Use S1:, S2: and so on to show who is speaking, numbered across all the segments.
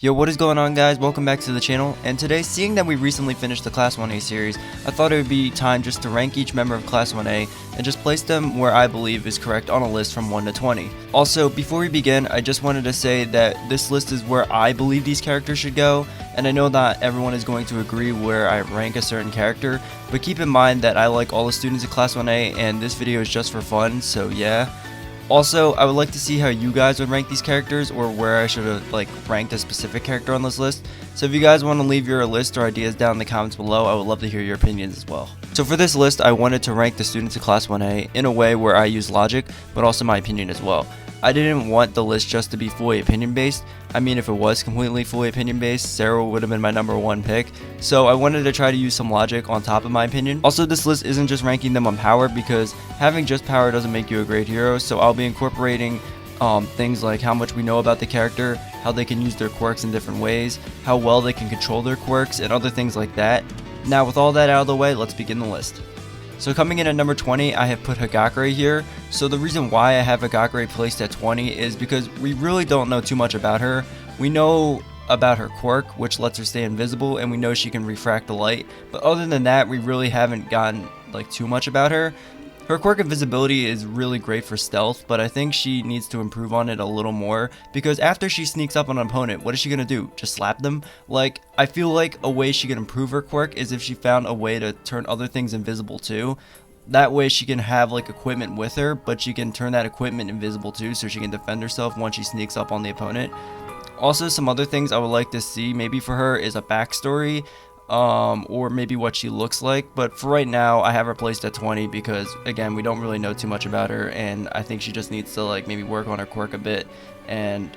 S1: Yo, what is going on, guys? Welcome back to the channel. And today, seeing that we recently finished the Class 1A series, I thought it would be time just to rank each member of Class 1A and just place them where I believe is correct on a list from 1 to 20. Also, before we begin, I just wanted to say that this list is where I believe these characters should go, and I know not everyone is going to agree where I rank a certain character, but keep in mind that I like all the students in Class 1A, and this video is just for fun, so yeah. Also, I would like to see how you guys would rank these characters, or where I should have ranked a specific character on this list. So if you guys want to leave your list or ideas down in the comments below, I would love to hear your opinions as well. So for this list, I wanted to rank the students of Class 1A in a way where I use logic, but also my opinion as well. I didn't want the list just to be fully opinion based. I mean, if it was completely fully opinion based, Sarah would have been my #1 pick. So I wanted to try to use some logic on top of my opinion. Also, this list isn't just ranking them on power, because having just power doesn't make you a great hero. So I'll be incorporating things like how much we know about the character, how they can use their quirks in different ways, how well they can control their quirks, and other things like that. Now, with all that out of the way, let's begin the list. So coming in at number 20, I have put Hagakure here. So the reason why I have Hagakure placed at 20 is because we really don't know too much about her. We know about her quirk, which lets her stay invisible, and we know she can refract the light. But other than that, we really haven't gotten too much about her. Her quirk invisibility is really great for stealth, but I think she needs to improve on it a little more, because after she sneaks up on an opponent, what is she gonna do? Just slap them? I feel like a way she can improve her quirk is if she found a way to turn other things invisible too. That way she can have equipment with her, but she can turn that equipment invisible too, so she can defend herself once she sneaks up on the opponent. Also, some other things I would like to see maybe for her is a backstory, or maybe what she looks like. But for right now, I have her placed at 20 because, again, we don't really know too much about her, and I think she just needs to maybe work on her quirk a bit, and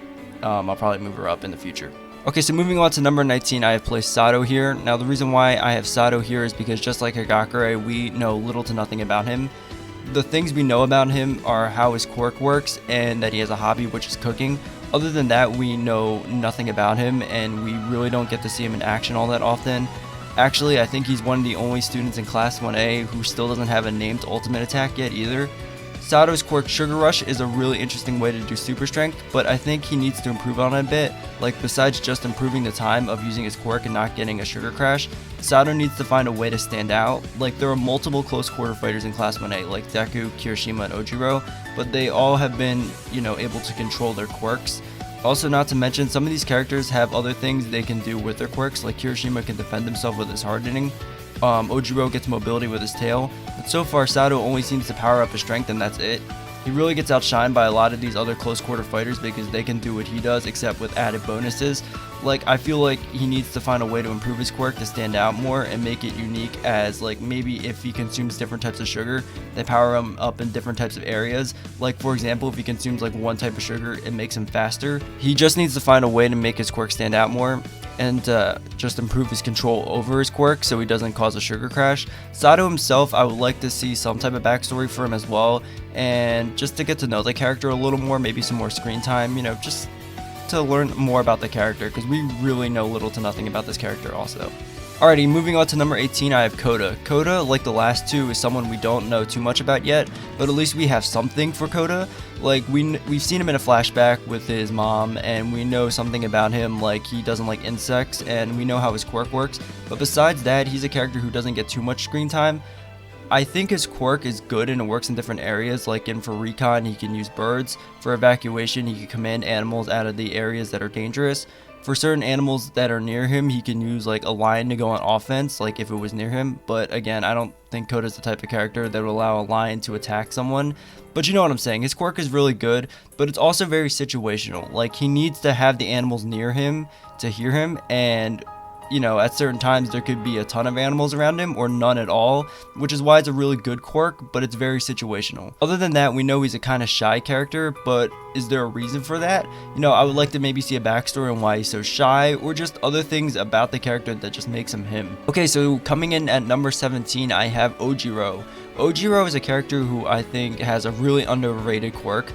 S1: I'll probably move her up in the future. Okay, so moving on to number 19, I have placed Sato here. Now, the reason why I have Sato here is because, just like Hagakure, we know little to nothing about him. The things we know about him are how his quirk works and that he has a hobby, which is cooking. Other than that, we know nothing about him, and we really don't get to see him in action all that often. Actually, I think he's one of the only students in Class 1A who still doesn't have a named ultimate attack yet either. Sato's quirk Sugar Rush is a really interesting way to do super strength, but I think he needs to improve on it a bit. Besides just improving the time of using his quirk and not getting a sugar crash, Sato needs to find a way to stand out. There are multiple close quarter fighters in Class 1A, like Deku, Kirishima, and Ojiro, but they all have been, able to control their quirks. Also, not to mention, some of these characters have other things they can do with their quirks, like Kirishima can defend himself with his hardening, Ojiro gets mobility with his tail, but so far Sato only seems to power up his strength, and that's it. He really gets outshined by a lot of these other close quarter fighters because they can do what he does, except with added bonuses. I feel like he needs to find a way to improve his quirk to stand out more and make it unique, as maybe if he consumes different types of sugar, they power him up in different types of areas. For example, if he consumes one type of sugar, it makes him faster. He just needs to find a way to make his quirk stand out more, and just improve his control over his quirk so he doesn't cause a sugar crash. Sato himself, I would like to see some type of backstory for him as well, and just to get to know the character a little more, maybe some more screen time, just to learn more about the character, because we really know little to nothing about this character also. Alrighty, moving on to number 18, I have Koda. Koda, like the last two, is someone we don't know too much about yet, but at least we have something for Koda. We've seen him in a flashback with his mom, and we know something about him, he doesn't like insects, and we know how his quirk works. But besides that, he's a character who doesn't get too much screen time. I think his quirk is good and it works in different areas, for recon he can use birds, for evacuation he can command animals out of the areas that are dangerous. For certain animals that are near him, he can use a lion to go on offense, if it was near him. But again, I don't think Koda's the type of character that would allow a lion to attack someone. But you know what I'm saying, his quirk is really good, but it's also very situational. He needs to have the animals near him to hear him, and at certain times there could be a ton of animals around him or none at all, which is why it's a really good quirk, but it's very situational. Other than that, we know he's a kind of shy character, but is there a reason for that? I would like to maybe see a backstory on why he's so shy, or just other things about the character that just makes him him. Okay, so coming in at number 17, I have Ojiro. Ojiro is a character who I think has a really underrated quirk.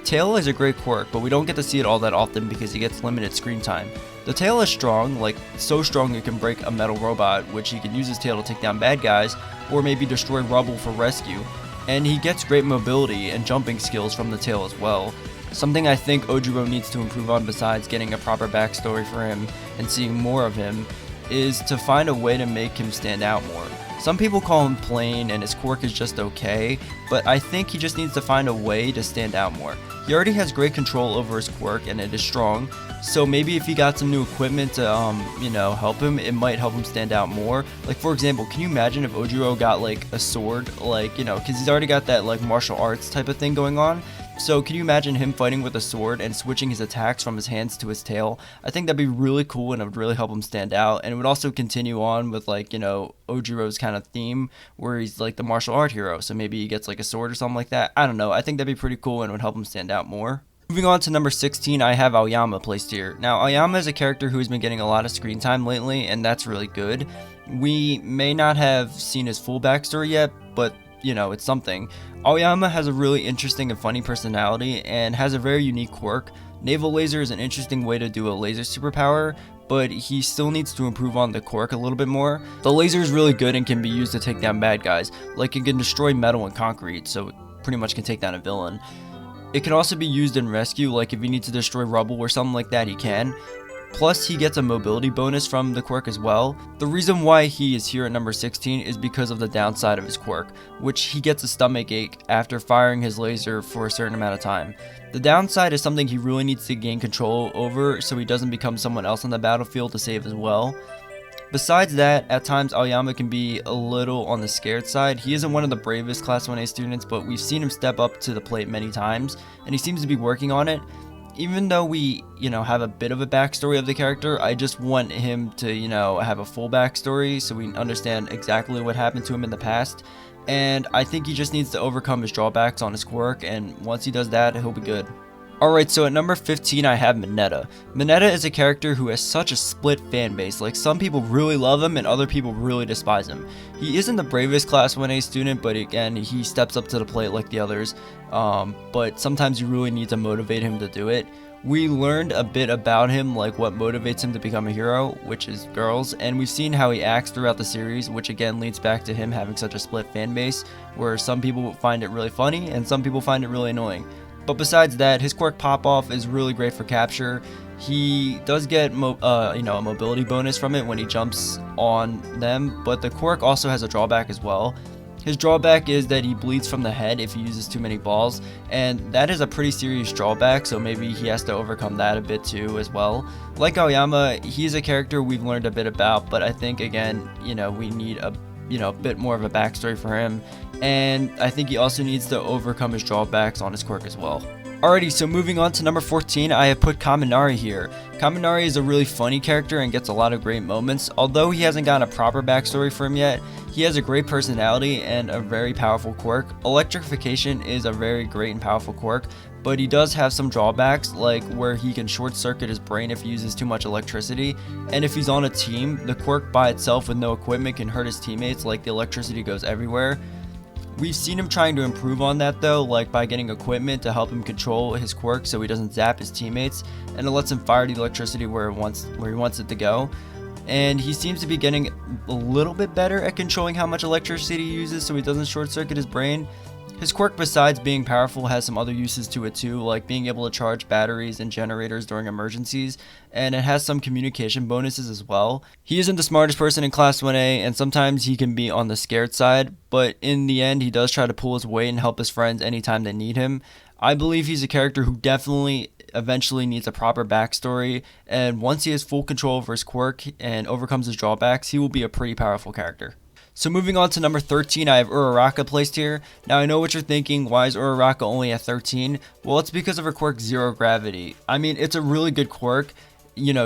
S1: Tail is a great quirk, but we don't get to see it all that often because he gets limited screen time. The tail is strong, so strong it can break a metal robot, which he can use his tail to take down bad guys, or maybe destroy rubble for rescue. And he gets great mobility and jumping skills from the tail as well. Something I think Ojiro needs to improve on, besides getting a proper backstory for him and seeing more of him, is to find a way to make him stand out more. Some people call him plain and his quirk is just okay, but I think he just needs to find a way to stand out more. He already has great control over his quirk and it is strong, so maybe if he got some new equipment to help him, it might help him stand out more. Like, for example, can you imagine if Ojiro got like a sword, like, because he's already got that like martial arts type of thing going on. So can you imagine him fighting with a sword and switching his attacks from his hands to his tail? I think that'd be really cool and it would really help him stand out. And it would also continue on with like, Ojiro's kind of theme where he's like the martial art hero. So maybe he gets like a sword or something like that. I don't know. I think that'd be pretty cool and it would help him stand out more. Moving on to number 16, I have Aoyama placed here. Now, Aoyama is a character who has been getting a lot of screen time lately, and that's really good. We may not have seen his full backstory yet, but it's something. Aoyama has a really interesting and funny personality and has a very unique quirk. Naval laser is an interesting way to do a laser superpower, but he still needs to improve on the quirk a little bit more. The laser is really good and can be used to take down bad guys, like it can destroy metal and concrete, so it pretty much can take down a villain. It can also be used in rescue, like if you need to destroy rubble or something like that, he can. Plus, he gets a mobility bonus from the quirk as well. The reason why he is here at number 16 is because of the downside of his quirk, which he gets a stomach ache after firing his laser for a certain amount of time. The downside is something he really needs to gain control over so he doesn't become someone else on the battlefield to save as well. Besides that, at times Aoyama can be a little on the scared side. He isn't one of the bravest Class 1A students, but we've seen him step up to the plate many times, and he seems to be working on it. Even though we, have a bit of a backstory of the character, I just want him to, have a full backstory so we understand exactly what happened to him in the past. And I think he just needs to overcome his drawbacks on his quirk, and once he does that, he'll be good. Alright, so at number 15 I have Mineta. Mineta is a character who has such a split fan base. Like, some people really love him and other people really despise him. He isn't the bravest Class 1A student, but again, he steps up to the plate like the others. But sometimes you really need to motivate him to do it. We learned a bit about him, like what motivates him to become a hero, which is girls, and we've seen how he acts throughout the series, which again leads back to him having such a split fan base, where some people find it really funny and some people find it really annoying. But besides that, his quirk pop-off is really great for capture. He does get a mobility bonus from it when he jumps on them, but the quirk also has a drawback as well. His drawback is that he bleeds from the head if he uses too many balls, and that is a pretty serious drawback, so maybe he has to overcome that a bit too as well. Like Aoyama, he's a character we've learned a bit about, but I think again, we need a bit more of a backstory for him, and I think he also needs to overcome his drawbacks on his quirk as well. Alrighty, so moving on to number 14, I have put Kaminari here. Kaminari is a really funny character and gets a lot of great moments. Although he hasn't gotten a proper backstory for him yet, he has a great personality and a very powerful quirk. Electrification is a very great and powerful quirk, but he does have some drawbacks, like where he can short circuit his brain if he uses too much electricity, and if he's on a team, the quirk by itself with no equipment can hurt his teammates, like the electricity goes everywhere. We've seen him trying to improve on that though, like by getting equipment to help him control his quirk so he doesn't zap his teammates, and it lets him fire the electricity where he wants it to go. And he seems to be getting a little bit better at controlling how much electricity he uses so he doesn't short circuit his brain. His quirk, besides being powerful, has some other uses to it too, like being able to charge batteries and generators during emergencies, and it has some communication bonuses as well. He isn't the smartest person in Class 1A, and sometimes he can be on the scared side, but in the end he does try to pull his weight and help his friends anytime they need him. I believe he's a character who definitely eventually needs a proper backstory, and once he has full control over his quirk and overcomes his drawbacks, he will be a pretty powerful character. So moving on to number 13, I have Uraraka placed here. Now I know what you're thinking, why is Uraraka only at 13? Well, it's because of her quirk Zero Gravity. I mean, it's a really good quirk.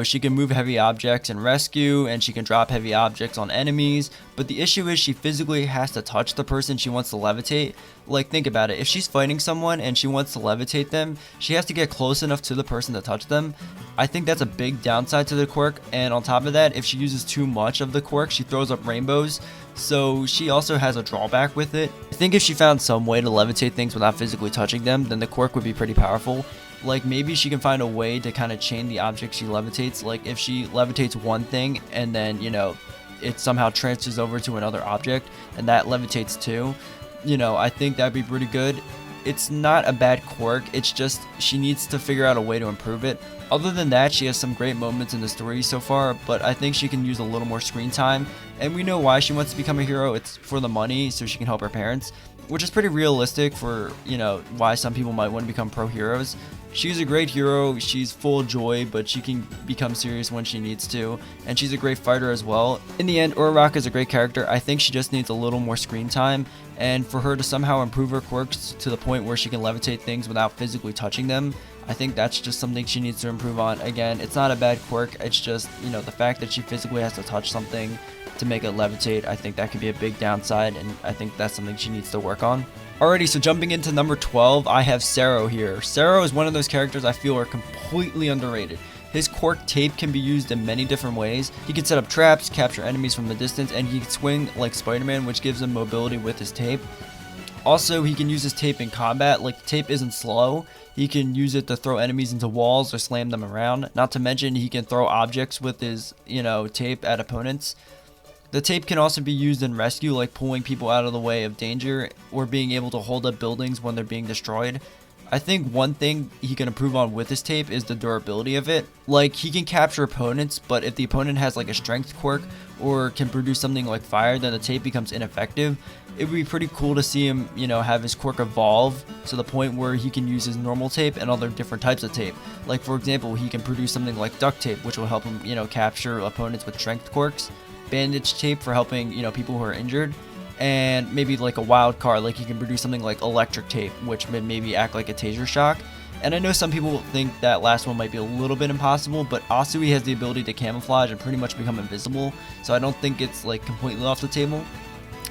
S1: She can move heavy objects and rescue, and she can drop heavy objects on enemies, but the issue is she physically has to touch the person she wants to levitate. Like, think about it, if she's fighting someone and she wants to levitate them, she has to get close enough to the person to touch them. I think that's a big downside to the quirk, and on top of that, if she uses too much of the quirk, she throws up rainbows, so she also has a drawback with it. I think if she found some way to levitate things without physically touching them, then the quirk would be pretty powerful. Like, maybe she can find a way to kind of chain the object she levitates. Like, if she levitates one thing and then, it somehow transfers over to another object and that levitates too, I think that'd be pretty good. it's not a bad quirk, it's just she needs to figure out a way to improve it. Other than that, she has some great moments in the story so far, but I think she can use a little more screen time, and we know why she wants to become a hero. It's for the money, so she can help her parents, which is pretty realistic for, you know, why some people might want to become pro heroes. She's a great hero, she's full of joy, but she can become serious when she needs to, and she's a great fighter as well. In the end, Uraraka is a great character. I think she just needs a little more screen time, and for her to somehow improve her quirks to the point where she can levitate things without physically touching them, I think that's just something she needs to improve on. Again, it's not a bad quirk, it's just, you know, the fact that she physically has to touch something to make it levitate, I think that could be a big downside, and I think that's something she needs to work on. Alrighty, so jumping into number 12, I have Sero here. Sero is one of those characters I feel are completely underrated. His quirk tape can be used in many different ways. He can set up traps, capture enemies from a distance, and he can swing like Spider-Man, which gives him mobility with his tape. Also, he can use his tape in combat. Like, the tape isn't slow. He can use it to throw enemies into walls or slam them around. Not to mention, he can throw objects with his, you know, tape at opponents. The tape can also be used in rescue, like pulling people out of the way of danger or being able to hold up buildings when they're being destroyed. I think one thing he can improve on with his tape is the durability of it. Like, he can capture opponents, but if the opponent has like a strength quirk or can produce something like fire, then the tape becomes ineffective. It would be pretty cool to see him, you know, have his quirk evolve to the point where he can use his normal tape and other different types of tape. Like, for example, he can produce something like duct tape, which will help him, you know, capture opponents with strength quirks. Bandage tape for helping, you know, people who are injured, and maybe like a wild card, like he can produce something like electric tape, which may maybe act like a taser shock. And I know some people think that last one might be a little bit impossible, but Asui has the ability to camouflage and pretty much become invisible, so I don't think it's like completely off the table.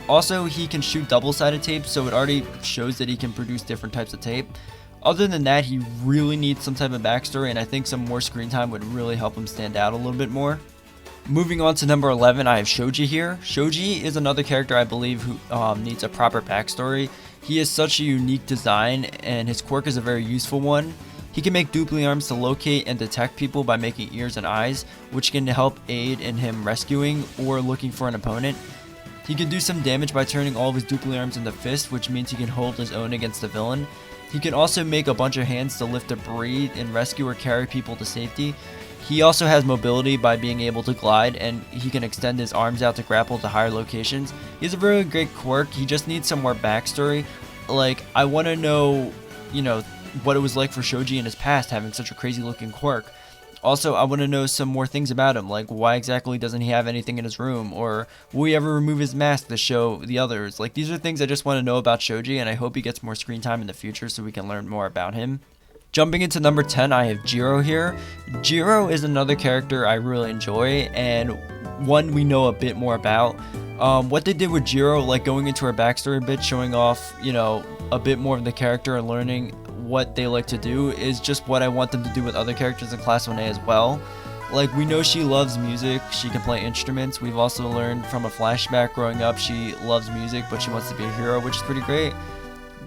S1: Also, he can shoot double-sided tape, so it already shows that he can produce different types of tape. Other than that, he really needs some type of backstory, and I think some more screen time would really help him stand out a little bit more. Moving on to number 11, I have Shoji here. Shoji is another character I believe who needs a proper backstory. He has such a unique design, and his quirk is a very useful one. He can make dupli arms to locate and detect people by making ears and eyes, which can help aid in him rescuing or looking for an opponent. He can do some damage by turning all of his dupli arms into fists, which means he can hold his own against the villain. He can also make a bunch of hands to lift debris and rescue or carry people to safety. He also has mobility by being able to glide, and he can extend his arms out to grapple to higher locations. He's a really great quirk. He just needs some more backstory. Like, I want to know, you know, what it was like for Shoji in his past having such a crazy looking quirk. Also, I want to know some more things about him, like why exactly doesn't he have anything in his room, or will he ever remove his mask to show the others? Like, these are things I just want to know about Shoji, and I hope he gets more screen time in the future so we can learn more about him. Jumping into number 10, I have Jiro here. Jiro is another character I really enjoy, and one we know a bit more about. What they did with Jiro, like going into her backstory a bit, showing off, you know, a bit more of the character and learning what they like to do, is just what I want them to do with other characters in Class 1A as well. Like, we know she loves music, she can play instruments. We've also learned from a flashback growing up she loves music, but she wants to be a hero, which is pretty great.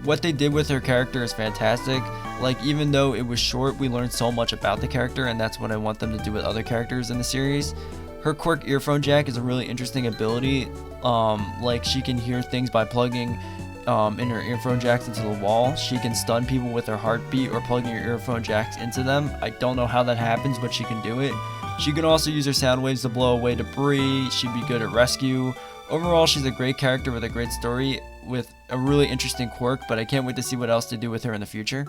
S1: What they did with her character is fantastic. Like, even though it was short, we learned so much about the character, and that's what I want them to do with other characters in the series. Her quirk Earphone Jack is a really interesting ability. Like, she can hear things by plugging in her earphone jacks into the wall. She can stun people with her heartbeat or plugging her earphone jacks into them. I don't know how that happens, but she can do it. She can also use her sound waves to blow away debris. She'd be good at rescue. Overall, she's a great character with a great story, with a really interesting quirk, but I can't wait to see what else to do with her in the future.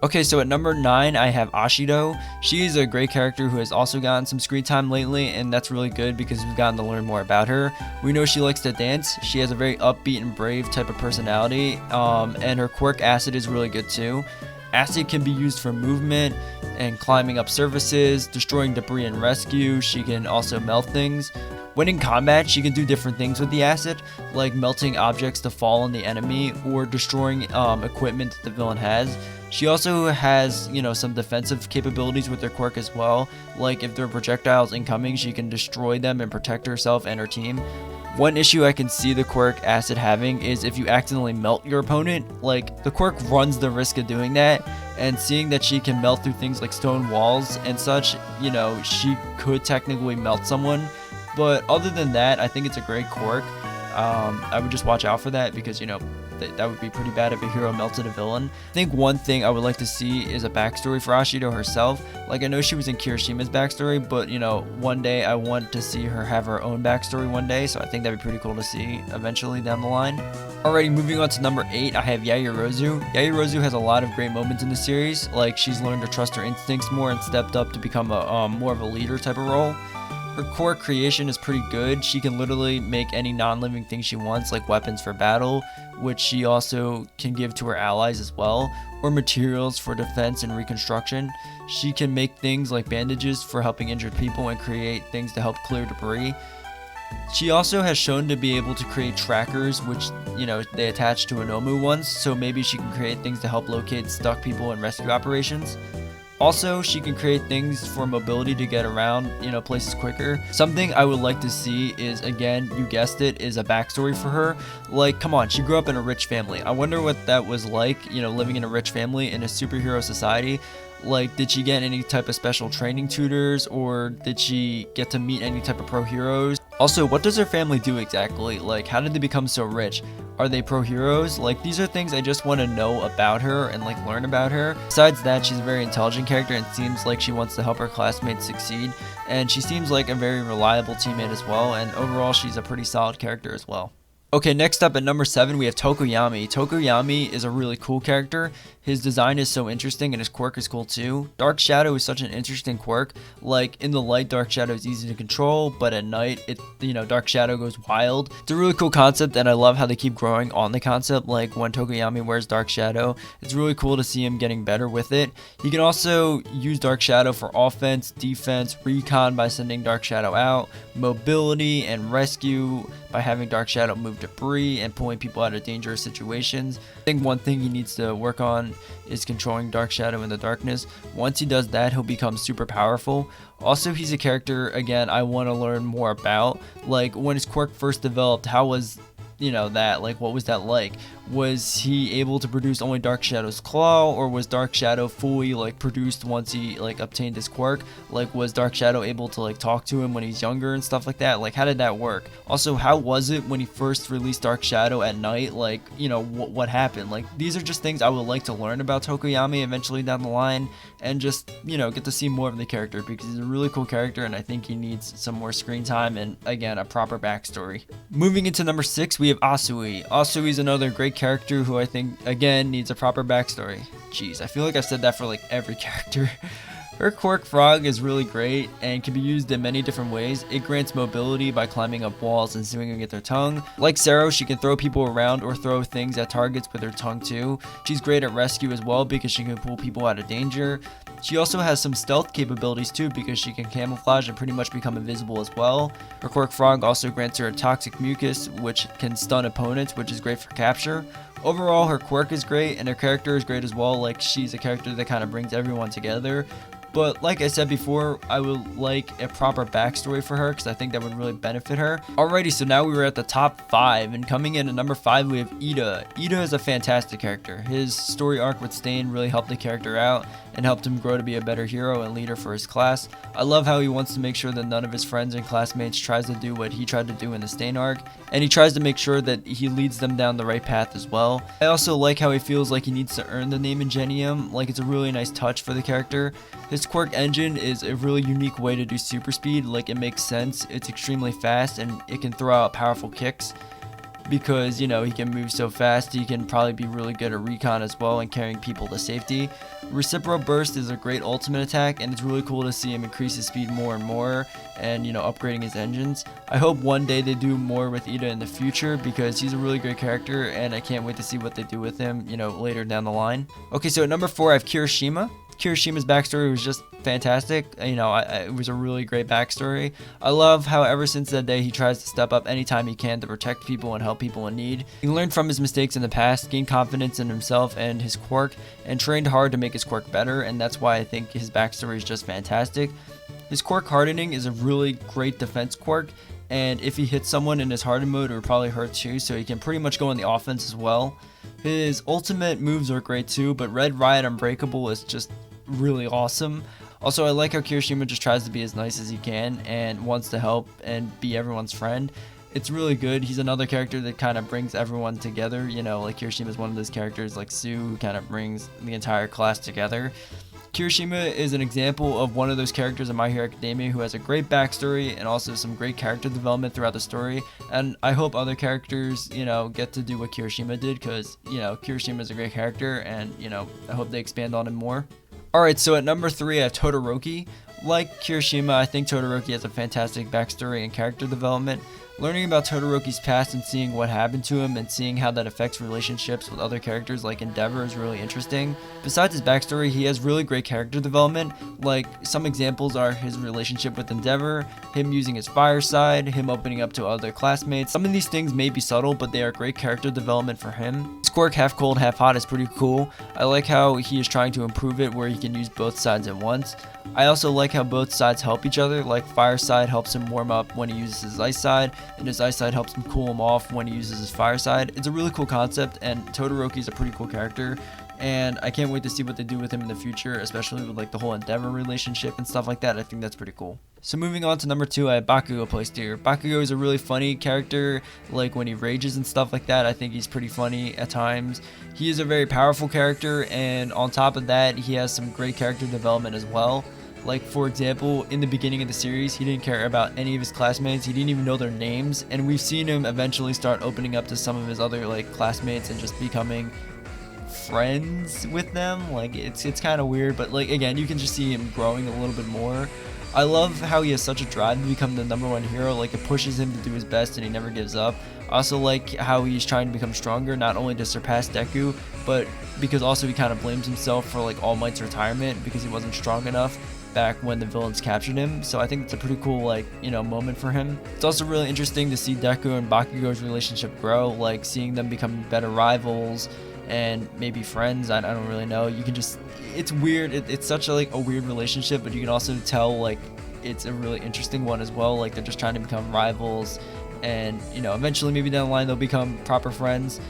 S1: Okay, so at number 9, I have Ashido. She's a great character who has also gotten some screen time lately, and that's really good because we've gotten to learn more about her. We know she likes to dance. She has a very upbeat and brave type of personality, and her quirk Acid is really good too. Acid can be used for movement and climbing up surfaces, destroying debris and rescue. She can also melt things. When in combat, she can do different things with the acid, like melting objects to fall on the enemy or destroying equipment that the villain has. She also has, you know, some defensive capabilities with her quirk as well, like if there are projectiles incoming, she can destroy them and protect herself and her team. One issue I can see the quirk Acid having is if you accidentally melt your opponent. Like, the quirk runs the risk of doing that, and seeing that she can melt through things like stone walls and such, you know, she could technically melt someone. But other than that, I think it's a great quirk. I would just watch out for that because, you know, that would be pretty bad if a hero melted a villain. I think one thing I would like to see is a backstory for Ashido herself. Like, I know she was in Kirishima's backstory, but you know, one day I want to see her have her own backstory one day, so I think that'd be pretty cool to see eventually down the line. Alrighty, moving on to number 8, I have Yaoyorozu. Yaoyorozu has a lot of great moments in the series, like she's learned to trust her instincts more and stepped up to become a more of a leader type of role. Her core creation is pretty good. She can literally make any non-living thing she wants, like weapons for battle, which she also can give to her allies as well, or materials for defense and reconstruction. She can make things like bandages for helping injured people and create things to help clear debris. She also has shown to be able to create trackers, which, you know, they attach to Anomu once, so maybe she can create things to help locate stuck people in rescue operations. Also, she can create things for mobility to get around, you know, places quicker. Something I would like to see is, again, you guessed it, is a backstory for her. Like, come on, she grew up in a rich family. I wonder what that was like, you know, living in a rich family in a superhero society. Like, did she get any type of special training tutors, or did she get to meet any type of pro heroes? Also, what does her family do exactly? Like, how did they become so rich? Are they pro heroes? Like, these are things I just want to know about her and like learn about her. Besides that, she's a very intelligent character and seems like she wants to help her classmates succeed, and she seems like a very reliable teammate as well, and overall she's a pretty solid character as well. Okay, next up at number 7, we have Tokoyami. Tokoyami is a really cool character. His design is so interesting and his quirk is cool too. Dark Shadow is such an interesting quirk. Like, in the light, Dark Shadow is easy to control, but at night, Dark Shadow goes wild. It's a really cool concept, and I love how they keep growing on the concept. Like, when Tokoyami wears Dark Shadow, it's really cool to see him getting better with it. He can also use Dark Shadow for offense, defense, recon by sending Dark Shadow out, mobility, and rescue by having Dark Shadow move debris and pulling people out of dangerous situations. I think one thing he needs to work on is controlling Dark Shadow in the darkness. Once he does that, he'll become super powerful. Also, he's a character, again, I want to learn more about. Like, when his quirk first developed, how was that, like, what was that like? Was he able to produce only Dark Shadow's claw, or was Dark Shadow fully like produced once he like obtained his quirk? Like, was Dark Shadow able to like talk to him when he's younger and stuff like that? Like, how did that work? Also, how was it when he first released Dark Shadow at night? Like, what happened? Like, these are just things I would like to learn about Tokoyami eventually down the line, and just get to see more of the character, because he's a really cool character and I think he needs some more screen time and, again, a proper backstory. Moving into number 6, we have Asui. Asui is another great character who I think, again, needs a proper backstory. Jeez, I feel like I've said that for like every character. Her quirk Frog is really great and can be used in many different ways. It grants mobility by climbing up walls and swinging with her tongue. Like Sero, she can throw people around or throw things at targets with her tongue too. She's great at rescue as well because she can pull people out of danger. She also has some stealth capabilities too, because she can camouflage and pretty much become invisible as well. Her quirk Frog also grants her a toxic mucus, which can stun opponents, which is great for capture. Overall, her quirk is great and her character is great as well. Like, she's a character that kind of brings everyone together. But like I said before, I would like a proper backstory for her, because I think that would really benefit her. Alrighty, so now we were at the top 5, and coming in at number 5, we have Ida. Ida is a fantastic character. His story arc with Stain really helped the character out and helped him grow to be a better hero and leader for his class. I love how he wants to make sure that none of his friends and classmates tries to do what he tried to do in the Stain arc, and he tries to make sure that he leads them down the right path as well. I also like how he feels like he needs to earn the name Ingenium. Like, it's a really nice touch for the character. His quirk engine is a really unique way to do super speed. Like, it makes sense. It's extremely fast and it can throw out powerful kicks, because he can move so fast. He can probably be really good at recon as well and carrying people to safety. Reciprocal Burst is a great ultimate attack, and it's really cool to see him increase his speed more and more, and upgrading his engines. I hope one day they do more with Ida in the future, because he's a really great character and I can't wait to see what they do with him later down the line. Okay, so at number 4, I have Kirishima. Kirishima's backstory was just fantastic. It was a really great backstory. I love how ever since that day he tries to step up anytime he can to protect people and help people in need. He learned from his mistakes in the past, gained confidence in himself and his quirk, and trained hard to make his quirk better, and that's why I think his backstory is just fantastic. His quirk Hardening is a really great defense quirk, and if he hits someone in his hardened mode, it would probably hurt too, so he can pretty much go on the offense as well. His ultimate moves are great too, but Red Riot Unbreakable is just really awesome. Also, I like how Kirishima just tries to be as nice as he can and wants to help and be everyone's friend. It's really good. He's another character that kind of brings everyone together. You know, like Kirishima is one of those characters like Sue who kind of brings the entire class together. Kirishima is an example of one of those characters in My Hero Academia who has a great backstory and also some great character development throughout the story. And I hope other characters, you know, get to do what Kirishima did, because, you know, Kirishima is a great character, and, you know, I hope they expand on him more. Alright, so at number 3 I have Todoroki. Like Kirishima, I think Todoroki has a fantastic backstory and character development. Learning about Todoroki's past and seeing what happened to him and seeing how that affects relationships with other characters like Endeavor is really interesting. Besides his backstory, he has really great character development. Like, some examples are his relationship with Endeavor, him using his fire side, him opening up to other classmates. Some of these things may be subtle, but they are great character development for him. His quirk Half Cold, Half Hot is pretty cool. I like how he is trying to improve it where he can use both sides at once. I also like how both sides help each other, like fire side helps him warm up when he uses his ice side, and his ice side helps him cool him off when he uses his fire side. It's a really cool concept, and Todoroki is a pretty cool character, and I can't wait to see what they do with him in the future, especially with like the whole Endeavor relationship and stuff like that. I think that's pretty cool. So moving on to number 2, I have Bakugo placed here. Bakugo is a really funny character, like when he rages and stuff like that. I think he's pretty funny at times. He is a very powerful character, and on top of that, he has some great character development as well. Like, for example, in the beginning of the series, he didn't care about any of his classmates. He didn't even know their names, and we've seen him eventually start opening up to some of his other like classmates and just becoming friends with them. Like, it's kind of weird, but like, again, you can just see him growing a little bit more. I love how he has such a drive to become the #1 hero. Like, it pushes him to do his best and he never gives up. I also like how he's trying to become stronger, not only to surpass Deku, but because also he kind of blames himself for like All Might's retirement because he wasn't strong enough back when the villains captured him. So I think it's a pretty cool, like, you know, moment for him. It's also really interesting to see Deku and Bakugo's relationship grow, like seeing them become better rivals and maybe friends. I don't really know. You can just, it's weird. It's such a weird relationship, but you can also tell like it's a really interesting one as well. Like, they're just trying to become rivals, and, you know, eventually maybe down the line they'll become proper friends.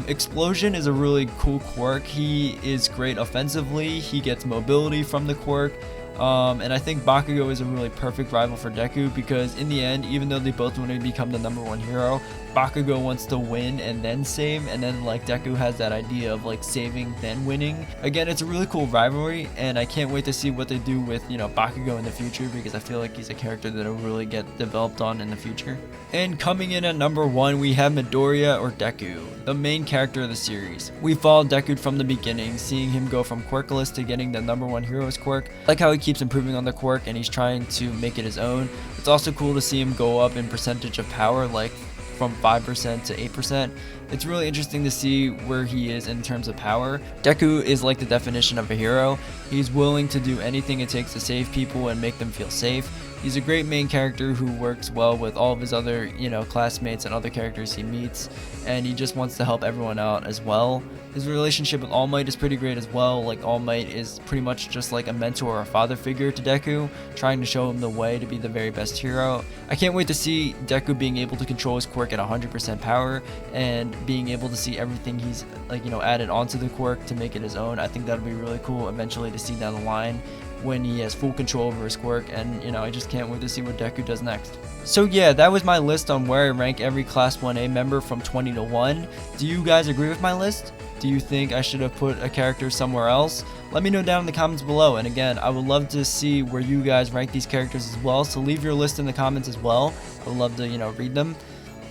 S1: Explosion is a really cool quirk. He is great offensively. He gets mobility from the quirk. And I think Bakugo is a really perfect rival for Deku, because in the end, even though they both want to become the #1 hero, Bakugo wants to win and then save, and then like Deku has that idea of like saving then winning. Again, it's a really cool rivalry, and I can't wait to see what they do with, you know, Bakugo in the future, because I feel like he's a character that will really get developed on in the future. And coming in at number 1, we have Midoriya, or Deku, the main character of the series. We followed Deku from the beginning, seeing him go from quirkless to getting the #1 hero's quirk. I like how he keeps improving on the quirk and he's trying to make it his own. It's also cool to see him go up in percentage of power, like from 5% to 8%. It's really interesting to see where he is in terms of power. Deku is like the definition of a hero. He's willing to do anything it takes to save people and make them feel safe. He's a great main character who works well with all of his other, you know, classmates and other characters he meets, and he just wants to help everyone out as well. His relationship with All Might is pretty great as well. Like, All Might is pretty much just like a mentor or a father figure to Deku, trying to show him the way to be the very best hero. I can't wait to see Deku being able to control his quirk at 100% power and being able to see everything he's, like, you know, added onto the quirk to make it his own. I think that'll be really cool eventually to see down the line when he has full control over his quirk, and, you know, I just can't wait to see what Deku does next. So yeah, that was my list on where I rank every Class 1A member from 20 to 1. Do you guys agree with my list? Do you think I should have put a character somewhere else? Let me know down in the comments below, and again, I would love to see where you guys rank these characters as well, so leave your list in the comments as well. I would love to, you know, read them.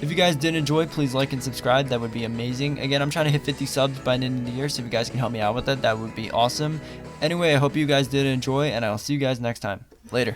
S1: If you guys did enjoy, please like and subscribe. That would be amazing. Again, I'm trying to hit 50 subs by the end of the year, so if you guys can help me out with that, that would be awesome. Anyway, I hope you guys did enjoy, and I'll see you guys next time. Later.